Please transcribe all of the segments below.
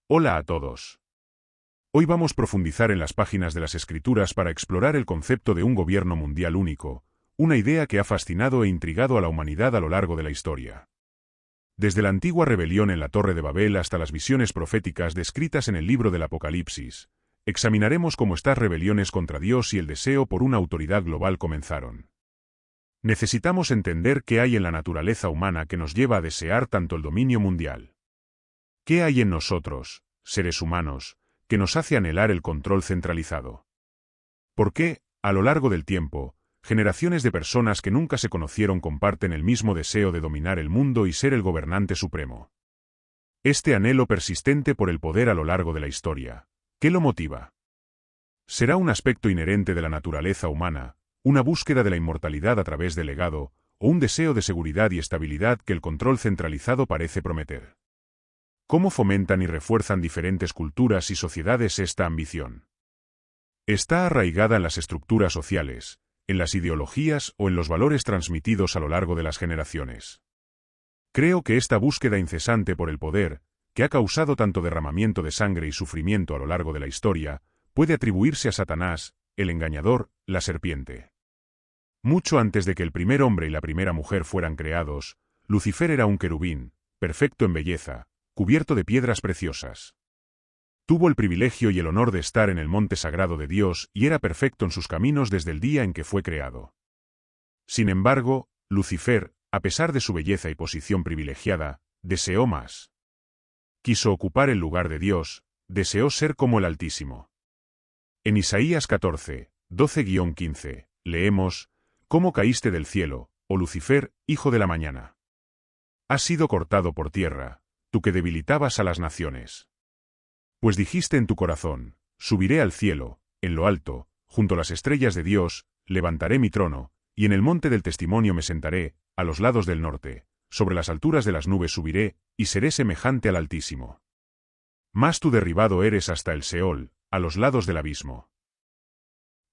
Hola a todos. Hoy vamos a profundizar en las páginas de las Escrituras para explorar el concepto de un gobierno mundial único, una idea que ha fascinado e intrigado a la humanidad a lo largo de la historia. Desde la antigua rebelión en la Torre de Babel hasta las visiones proféticas descritas en el libro del Apocalipsis, examinaremos cómo estas rebeliones contra Dios y el deseo por una autoridad global comenzaron. Necesitamos entender qué hay en la naturaleza humana que nos lleva a desear tanto el dominio mundial. ¿Qué hay en nosotros, seres humanos, que nos hace anhelar el control centralizado? ¿Por qué, a lo largo del tiempo, generaciones de personas que nunca se conocieron comparten el mismo deseo de dominar el mundo y ser el gobernante supremo? Este anhelo persistente por el poder a lo largo de la historia, ¿qué lo motiva? ¿Será un aspecto inherente de la naturaleza humana, una búsqueda de la inmortalidad a través del legado, o un deseo de seguridad y estabilidad que el control centralizado parece prometer? ¿Cómo fomentan y refuerzan diferentes culturas y sociedades esta ambición? ¿Está arraigada en las estructuras sociales, en las ideologías o en los valores transmitidos a lo largo de las generaciones? Creo que esta búsqueda incesante por el poder, que ha causado tanto derramamiento de sangre y sufrimiento a lo largo de la historia, puede atribuirse a Satanás, el engañador, la serpiente. Mucho antes de que el primer hombre y la primera mujer fueran creados, Lucifer era un querubín, perfecto en belleza, cubierto de piedras preciosas. Tuvo el privilegio y el honor de estar en el monte sagrado de Dios y era perfecto en sus caminos desde el día en que fue creado. Sin embargo, Lucifer, a pesar de su belleza y posición privilegiada, deseó más. Quiso ocupar el lugar de Dios, deseó ser como el Altísimo. En Isaías 14, 12-15, leemos: «¿Cómo caíste del cielo, oh Lucifer, hijo de la mañana? Has sido cortado por tierra, tú que debilitabas a las naciones. Pues dijiste en tu corazón, subiré al cielo, en lo alto, junto a las estrellas de Dios, levantaré mi trono, y en el monte del testimonio me sentaré, a los lados del norte, sobre las alturas de las nubes subiré, y seré semejante al Altísimo. Mas tú derribado eres hasta el Seol, a los lados del abismo».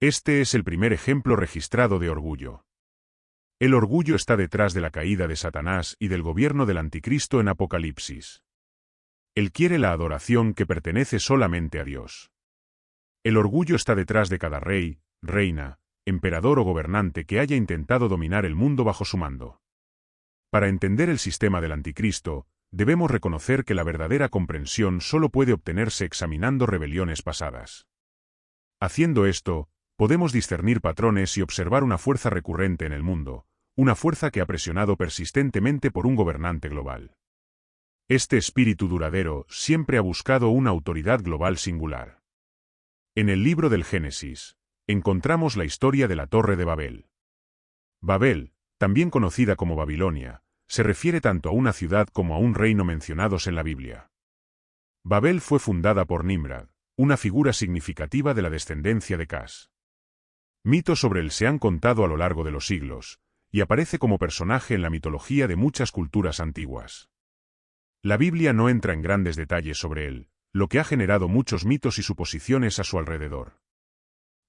Este es el primer ejemplo registrado de orgullo. El orgullo está detrás de la caída de Satanás y del gobierno del Anticristo en Apocalipsis. Él quiere la adoración que pertenece solamente a Dios. El orgullo está detrás de cada rey, reina, emperador o gobernante que haya intentado dominar el mundo bajo su mando. Para entender el sistema del Anticristo, debemos reconocer que la verdadera comprensión solo puede obtenerse examinando rebeliones pasadas. Haciendo esto, podemos discernir patrones y observar una fuerza recurrente en el mundo, una fuerza que ha presionado persistentemente por un gobernante global. Este espíritu duradero siempre ha buscado una autoridad global singular. En el libro del Génesis, encontramos la historia de la Torre de Babel. Babel, también conocida como Babilonia, se refiere tanto a una ciudad como a un reino mencionados en la Biblia. Babel fue fundada por Nimrod, una figura significativa de la descendencia de Cas. Mitos sobre él se han contado a lo largo de los siglos, y aparece como personaje en la mitología de muchas culturas antiguas. La Biblia no entra en grandes detalles sobre él, lo que ha generado muchos mitos y suposiciones a su alrededor.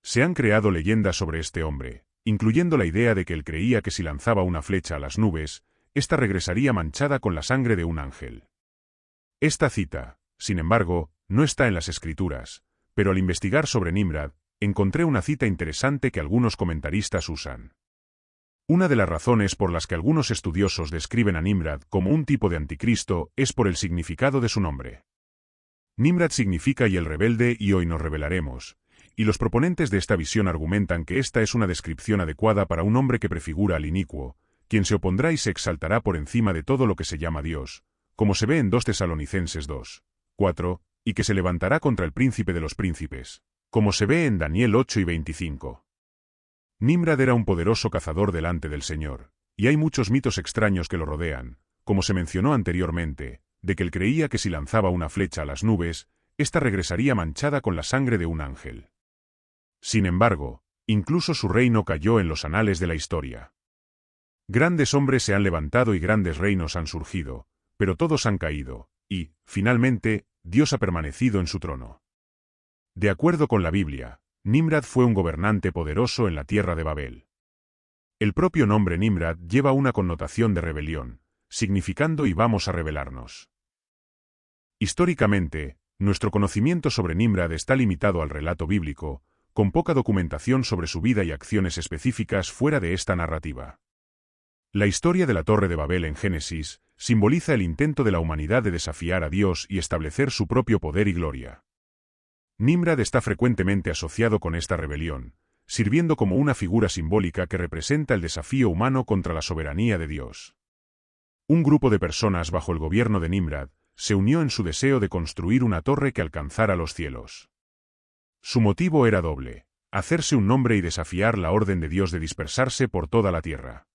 Se han creado leyendas sobre este hombre, incluyendo la idea de que él creía que si lanzaba una flecha a las nubes, ésta regresaría manchada con la sangre de un ángel. Esta cita, sin embargo, no está en las Escrituras, pero al investigar sobre Nimrod, encontré una cita interesante que algunos comentaristas usan. Una de las razones por las que algunos estudiosos describen a Nimrod como un tipo de anticristo es por el significado de su nombre. Nimrod significa y el rebelde y hoy nos rebelaremos, y los proponentes de esta visión argumentan que esta es una descripción adecuada para un hombre que prefigura al inicuo, quien se opondrá y se exaltará por encima de todo lo que se llama Dios, como se ve en 2 Tesalonicenses 2, 4, y que se levantará contra el príncipe de los príncipes, como se ve en Daniel 8 y 25. Nimrod era un poderoso cazador delante del Señor, y hay muchos mitos extraños que lo rodean, como se mencionó anteriormente, de que él creía que si lanzaba una flecha a las nubes, ésta regresaría manchada con la sangre de un ángel. Sin embargo, incluso su reino cayó en los anales de la historia. Grandes hombres se han levantado y grandes reinos han surgido, pero todos han caído, y, finalmente, Dios ha permanecido en su trono. De acuerdo con la Biblia, Nimrod fue un gobernante poderoso en la tierra de Babel. El propio nombre Nimrod lleva una connotación de rebelión, significando y vamos a rebelarnos. Históricamente, Nuestro conocimiento sobre Nimrod está limitado al relato bíblico, con poca documentación sobre su vida y acciones específicas fuera de esta narrativa. La historia de la Torre de Babel en Génesis simboliza el intento de la humanidad de desafiar a Dios y establecer su propio poder y gloria. Nimrod está frecuentemente asociado con esta rebelión, sirviendo como una figura simbólica que representa el desafío humano contra la soberanía de Dios. Un grupo de personas bajo el gobierno de Nimrod se unió en su deseo de construir una torre que alcanzara los cielos. Su motivo era doble: hacerse un nombre y desafiar la orden de Dios de dispersarse por toda la tierra.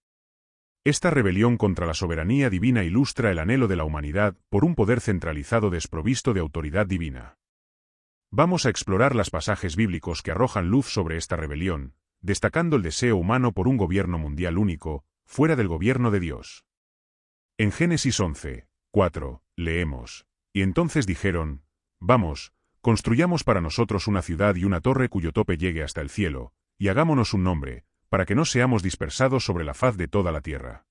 Esta rebelión contra la soberanía divina ilustra el anhelo de la humanidad por un poder centralizado desprovisto de autoridad divina. Vamos a explorar los pasajes bíblicos que arrojan luz sobre esta rebelión, destacando el deseo humano por un gobierno mundial único, fuera del gobierno de Dios. En Génesis 11:4, leemos: «Y entonces dijeron: Vamos, construyamos para nosotros una ciudad y una torre cuyo tope llegue hasta el cielo, y hagámonos un nombre, para que no seamos dispersados sobre la faz de toda la tierra».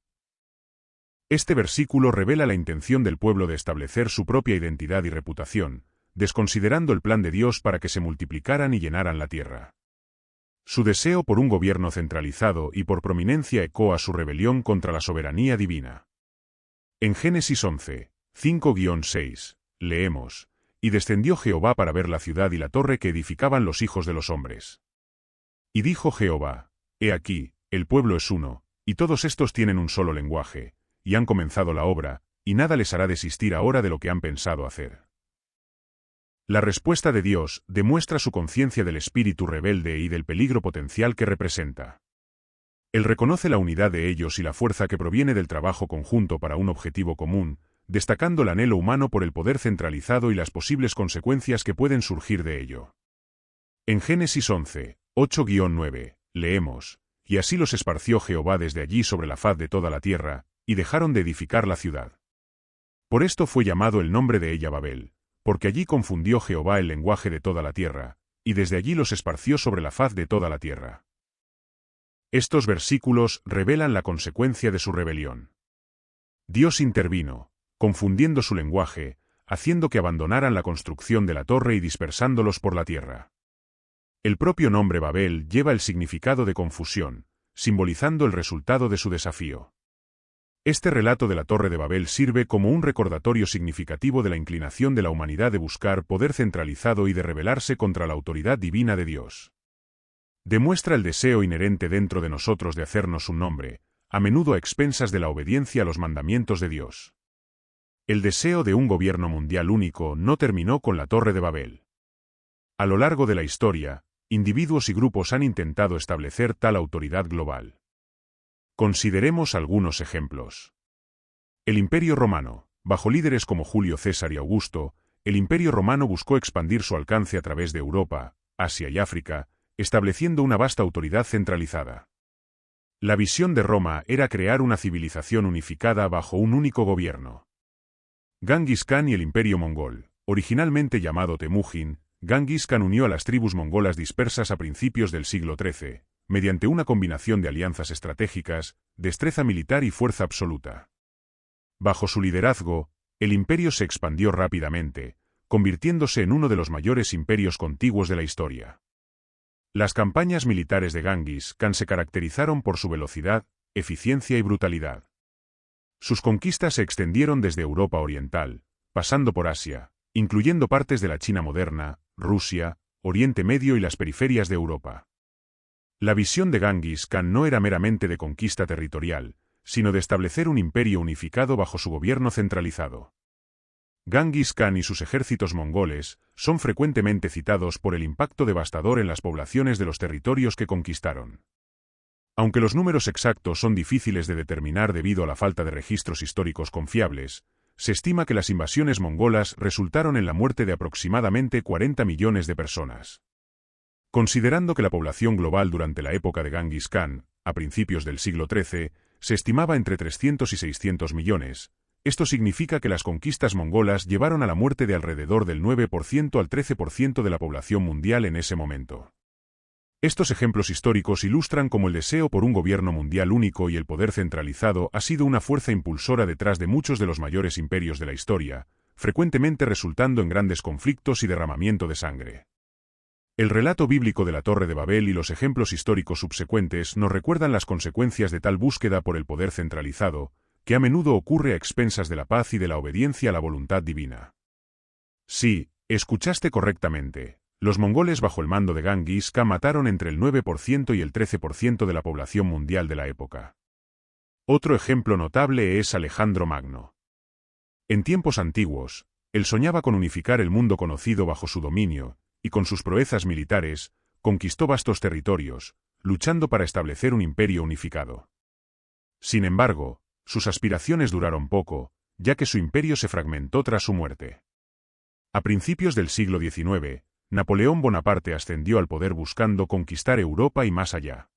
Este versículo revela la intención del pueblo de establecer su propia identidad y reputación, desconsiderando el plan de Dios para que se multiplicaran y llenaran la tierra. Su deseo por un gobierno centralizado y por prominencia ecoa su rebelión contra la soberanía divina. En Génesis 11:5-6, leemos: «Y descendió Jehová para ver la ciudad y la torre que edificaban los hijos de los hombres. Y dijo Jehová: He aquí, el pueblo es uno, y todos estos tienen un solo lenguaje, y han comenzado la obra, y nada les hará desistir ahora de lo que han pensado hacer». La respuesta de Dios demuestra su conciencia del espíritu rebelde y del peligro potencial que representa. Él reconoce la unidad de ellos y la fuerza que proviene del trabajo conjunto para un objetivo común, destacando el anhelo humano por el poder centralizado y las posibles consecuencias que pueden surgir de ello. En Génesis 11:8-9, leemos: «Y así los esparció Jehová desde allí sobre la faz de toda la tierra, y dejaron de edificar la ciudad. Por esto fue llamado el nombre de ella Babel, porque allí confundió Jehová el lenguaje de toda la tierra, y desde allí los esparció sobre la faz de toda la tierra». Estos versículos revelan la consecuencia de su rebelión. Dios intervino, confundiendo su lenguaje, haciendo que abandonaran la construcción de la torre y dispersándolos por la tierra. El propio nombre Babel lleva el significado de confusión, simbolizando el resultado de su desafío. Este relato de la Torre de Babel sirve como un recordatorio significativo de la inclinación de la humanidad de buscar poder centralizado y de rebelarse contra la autoridad divina de Dios. Demuestra el deseo inherente dentro de nosotros de hacernos un nombre, a menudo a expensas de la obediencia a los mandamientos de Dios. El deseo de un gobierno mundial único no terminó con la Torre de Babel. A lo largo de la historia, individuos y grupos han intentado establecer tal autoridad global. Consideremos algunos ejemplos. El Imperio Romano. Bajo líderes como Julio César y Augusto, el Imperio Romano buscó expandir su alcance a través de Europa, Asia y África, estableciendo una vasta autoridad centralizada. La visión de Roma era crear una civilización unificada bajo un único gobierno. Gengis Khan y el Imperio Mongol, originalmente llamado Temujin, Gengis Khan unió a las tribus mongolas dispersas a principios del siglo XIII, mediante una combinación de alianzas estratégicas, destreza militar y fuerza absoluta. Bajo su liderazgo, el imperio se expandió rápidamente, convirtiéndose en uno de los mayores imperios contiguos de la historia. Las campañas militares de Gengis Khan se caracterizaron por su velocidad, eficiencia y brutalidad. Sus conquistas se extendieron desde Europa Oriental, pasando por Asia, incluyendo partes de la China moderna, Rusia, Oriente Medio y las periferias de Europa. La visión de Gengis Khan no era meramente de conquista territorial, sino de establecer un imperio unificado bajo su gobierno centralizado. Gengis Khan y sus ejércitos mongoles son frecuentemente citados por el impacto devastador en las poblaciones de los territorios que conquistaron. Aunque los números exactos son difíciles de determinar debido a la falta de registros históricos confiables, se estima que las invasiones mongolas resultaron en la muerte de aproximadamente 40 millones de personas. Considerando que la población global durante la época de Gengis Khan, a principios del siglo XIII, se estimaba entre 300 y 600 millones, esto significa que las conquistas mongolas llevaron a la muerte de alrededor del 9% al 13% de la población mundial en ese momento. Estos ejemplos históricos ilustran cómo el deseo por un gobierno mundial único y el poder centralizado ha sido una fuerza impulsora detrás de muchos de los mayores imperios de la historia, frecuentemente resultando en grandes conflictos y derramamiento de sangre. El relato bíblico de la Torre de Babel y los ejemplos históricos subsecuentes nos recuerdan las consecuencias de tal búsqueda por el poder centralizado, que a menudo ocurre a expensas de la paz y de la obediencia a la voluntad divina. Sí, escuchaste correctamente. Los mongoles bajo el mando de Genghis Khan mataron entre el 9% y el 13% de la población mundial de la época. Otro ejemplo notable es Alejandro Magno. En tiempos antiguos, él soñaba con unificar el mundo conocido bajo su dominio, y con sus proezas militares, conquistó vastos territorios, luchando para establecer un imperio unificado. Sin embargo, sus aspiraciones duraron poco, ya que su imperio se fragmentó tras su muerte. A principios del siglo XIX, Napoleón Bonaparte ascendió al poder buscando conquistar Europa y más allá.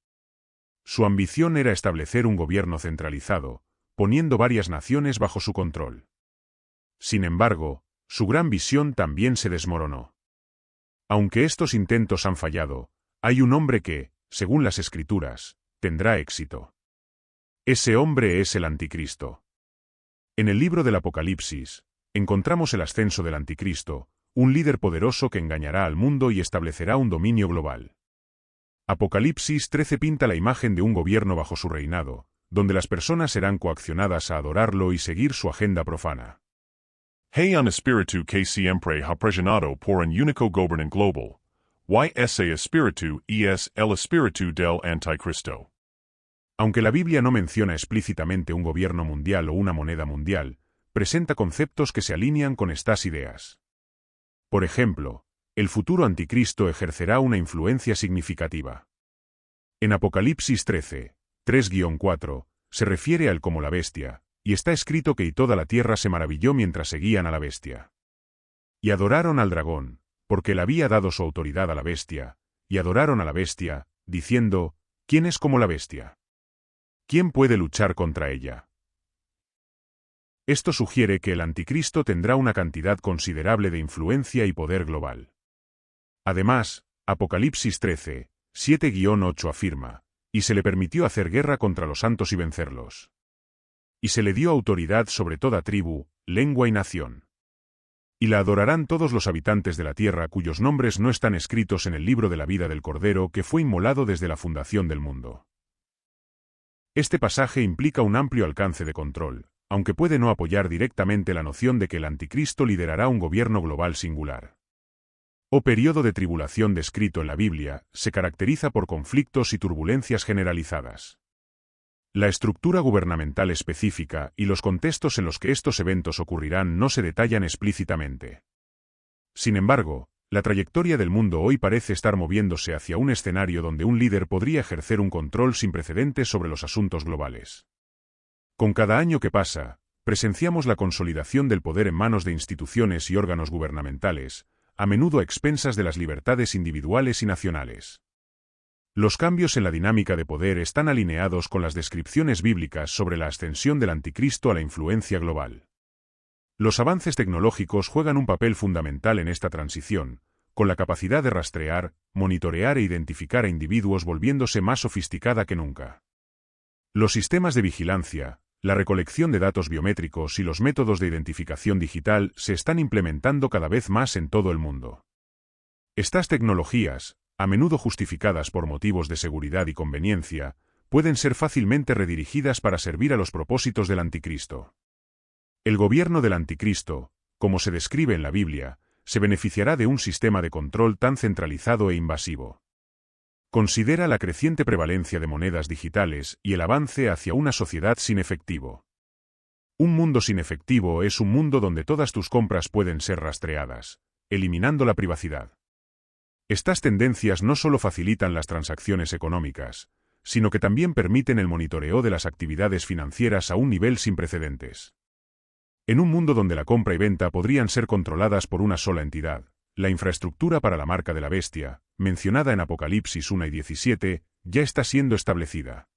Su ambición era establecer un gobierno centralizado, poniendo varias naciones bajo su control. Sin embargo, su gran visión también se desmoronó. Aunque estos intentos han fallado, hay un hombre que, según las Escrituras, tendrá éxito. Ese hombre es el Anticristo. En el libro del Apocalipsis, encontramos el ascenso del Anticristo, un líder poderoso que engañará al mundo y establecerá un dominio global. Apocalipsis 13 pinta la imagen de un gobierno bajo su reinado, donde las personas serán coaccionadas a adorarlo y seguir su agenda profana. Hay un espíritu que siempre ha presionado por un único gobierno global. Ese espíritu es el espíritu del Anticristo. Aunque la Biblia no menciona explícitamente un gobierno mundial o una moneda mundial, presenta conceptos que se alinean con estas ideas. Por ejemplo, el futuro anticristo ejercerá una influencia significativa. En Apocalipsis 13, 3-4, se refiere a él como la bestia, y está escrito que y toda la tierra se maravilló mientras seguían a la bestia. Y adoraron al dragón, porque él había dado su autoridad a la bestia, y adoraron a la bestia, diciendo, ¿quién es como la bestia? ¿Quién puede luchar contra ella? Esto sugiere que el anticristo tendrá una cantidad considerable de influencia y poder global. Además, Apocalipsis 13, 7-8 afirma, y se le permitió hacer guerra contra los santos y vencerlos. Y se le dio autoridad sobre toda tribu, lengua y nación. Y la adorarán todos los habitantes de la tierra cuyos nombres no están escritos en el libro de la vida del Cordero que fue inmolado desde la fundación del mundo. Este pasaje implica un amplio alcance de control, aunque puede no apoyar directamente la noción de que el anticristo liderará un gobierno global singular. O periodo de tribulación descrito en la Biblia se caracteriza por conflictos y turbulencias generalizadas. La estructura gubernamental específica y los contextos en los que estos eventos ocurrirán no se detallan explícitamente. Sin embargo, la trayectoria del mundo hoy parece estar moviéndose hacia un escenario donde un líder podría ejercer un control sin precedentes sobre los asuntos globales. Con cada año que pasa, presenciamos la consolidación del poder en manos de instituciones y órganos gubernamentales, a menudo a expensas de las libertades individuales y nacionales. Los cambios en la dinámica de poder están alineados con las descripciones bíblicas sobre la ascensión del anticristo a la influencia global. Los avances tecnológicos juegan un papel fundamental en esta transición, con la capacidad de rastrear, monitorear e identificar a individuos volviéndose más sofisticada que nunca. Los sistemas de vigilancia, la recolección de datos biométricos y los métodos de identificación digital se están implementando cada vez más en todo el mundo. Estas tecnologías, a menudo justificadas por motivos de seguridad y conveniencia, pueden ser fácilmente redirigidas para servir a los propósitos del anticristo. El gobierno del anticristo, como se describe en la Biblia, se beneficiará de un sistema de control tan centralizado e invasivo. Considera la creciente prevalencia de monedas digitales y el avance hacia una sociedad sin efectivo. Un mundo sin efectivo es un mundo donde todas tus compras pueden ser rastreadas, eliminando la privacidad. Estas tendencias no solo facilitan las transacciones económicas, sino que también permiten el monitoreo de las actividades financieras a un nivel sin precedentes. En un mundo donde la compra y venta podrían ser controladas por una sola entidad, la infraestructura para la marca de la bestia, mencionada en Apocalipsis 1 y 17, ya está siendo establecida.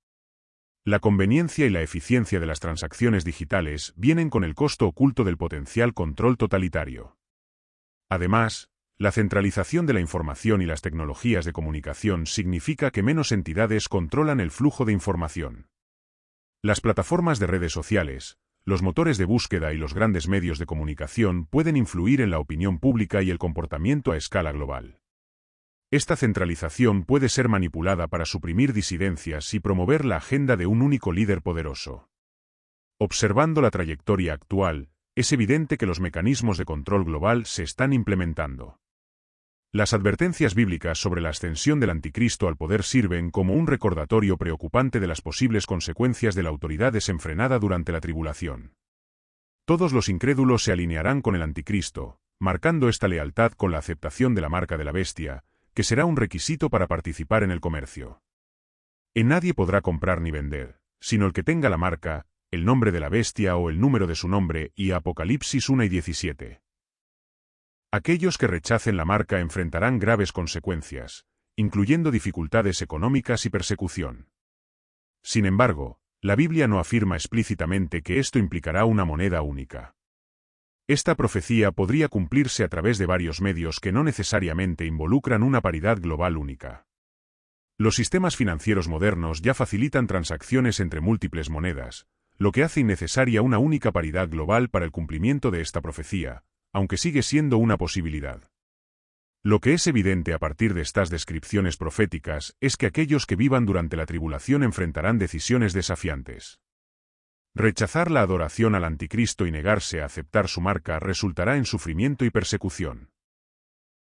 La conveniencia y la eficiencia de las transacciones digitales vienen con el costo oculto del potencial control totalitario. Además, la centralización de la información y las tecnologías de comunicación significa que menos entidades controlan el flujo de información. Las plataformas de redes sociales, los motores de búsqueda y los grandes medios de comunicación pueden influir en la opinión pública y el comportamiento a escala global. Esta centralización puede ser manipulada para suprimir disidencias y promover la agenda de un único líder poderoso. Observando la trayectoria actual, es evidente que los mecanismos de control global se están implementando. Las advertencias bíblicas sobre la ascensión del anticristo al poder sirven como un recordatorio preocupante de las posibles consecuencias de la autoridad desenfrenada durante la tribulación. Todos los incrédulos se alinearán con el anticristo, marcando esta lealtad con la aceptación de la marca de la bestia, que será un requisito para participar en el comercio. Nadie podrá comprar ni vender, sino el que tenga la marca, el nombre de la bestia o el número de su nombre, y Apocalipsis 1:17. Aquellos que rechacen la marca enfrentarán graves consecuencias, incluyendo dificultades económicas y persecución. Sin embargo, la Biblia no afirma explícitamente que esto implicará una moneda única. Esta profecía podría cumplirse a través de varios medios que no necesariamente involucran una paridad global única. Los sistemas financieros modernos ya facilitan transacciones entre múltiples monedas, lo que hace innecesaria una única paridad global para el cumplimiento de esta profecía, aunque sigue siendo una posibilidad. Lo que es evidente a partir de estas descripciones proféticas es que aquellos que vivan durante la tribulación enfrentarán decisiones desafiantes. Rechazar la adoración al anticristo y negarse a aceptar su marca resultará en sufrimiento y persecución.